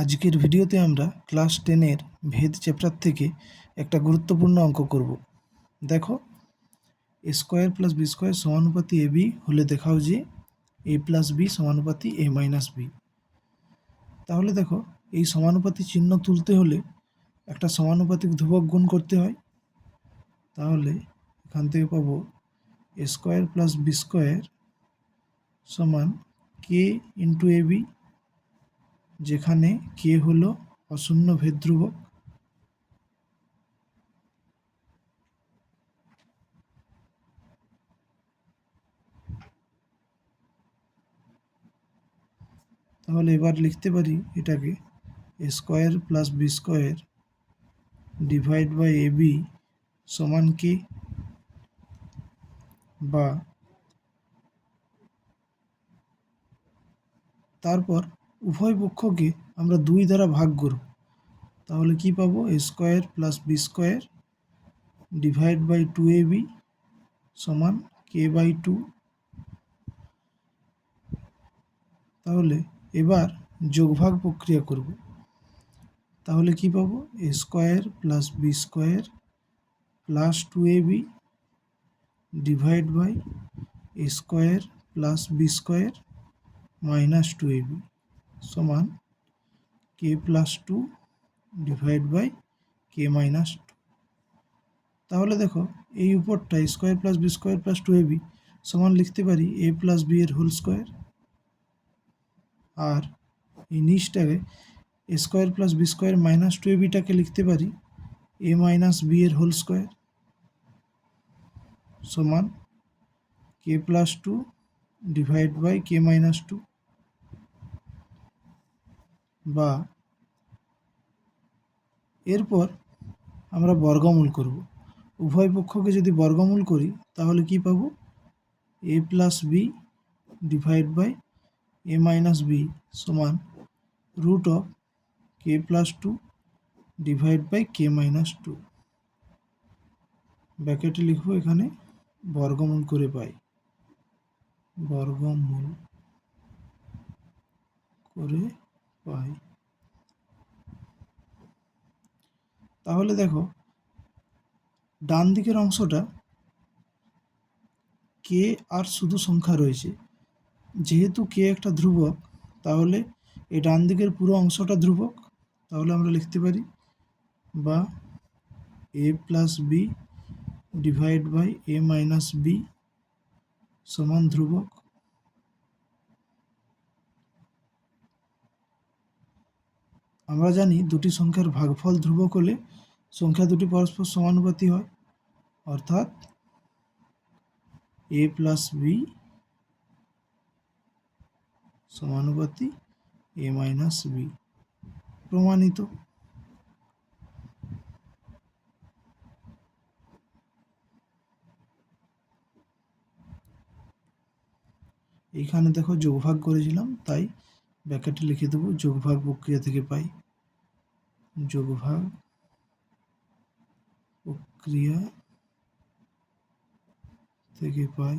আজকের ভিডিওতে আমরা ক্লাস 10-এর ভেদ চ্যাপ্টার থেকে একটা গুরুত্বপূর্ণ অঙ্ক করব। দেখো, এ square plus B square সমানুপাতি A B হলে দেখাও যে এ প্লাস বি সমানুপাতি এ মাইনাস বি। তাহলে দেখো, এই সমানুপাতি চিহ্ন তুলতে হলে একটা সমানুপাতিক ধ্রুবক গুণ করতে হয়। তাহলে এখান থেকে পাবো A square plus B square সমান কে ইন্টু এ বি, যেখানে কে হলো অশূন্য ভেদ ধ্রুবক। তাহলে এবার লিখতে পারি এটাকে A square plus B square divide by A B সমান কে, বা তারপর উভয় পক্ষকে আমরা 2 দ্বারা ভাগ করব। তাহলে কি পাবো? A square plus B square divide by 2ab সমান কে বাই 2। তাহলে এবার যোগভাগ প্রক্রিয়া করব। তাহলে কি পাবো? A square plus B square plus 2ab divide by A square plus B square minus 2ab সমান K plus 2 divide by K minus 2। তাহলে দেখো, এই উপরটা square plus B square plus 2ab সমান লিখতে পারি এ প্লাস বি এর whole square, আর এই নিচটাকে A square plus B square minus 2abটাকে লিখতে পারি এ মাইনাস বি এর হোল স্কোয়ার সমান K plus 2 divide by K minus 2। বা এরপর আমরা বর্গমূল করব। উভয় পক্ষকে যদি বর্গমূল করি তাহলে কি পাবো? A plus B divide by A minus B সমান root of K plus 2 divide by K minus 2। ব্র্যাকেটে লিখবো, এখানে বর্গমূল করে পাই, বর্গমূল করে পাই। তাহলে দেখো, ডান দিকের অংশটা কে আর শুধু সংখ্যা রয়েছে। যেহেতু কে একটা ধ্রুবক, তাহলে এই ডান দিকের পুরো অংশটা ধ্রুবক। তাহলে আমরা লিখতে পারি বা A plus B divide by A minus B সমান ধ্রুবক। আমরা জানি দুটি সংখ্যার ভাগফল ধ্রুবক হলে সংখ্যা দুটি পরস্পর সমানুপাতি হয়, অর্থাৎ এ প্লাস বি সমানুপাতি এ মাইনাস বি। প্রমাণিত। এইখানে দেখো যোগভাগ করেছিলাম, তাই ব্র্যাকেটে লিখে দেবো যোগভাগ প্রক্রিয়া থেকে পাই, যোগভাগ প্রক্রিয়া থেকে পাই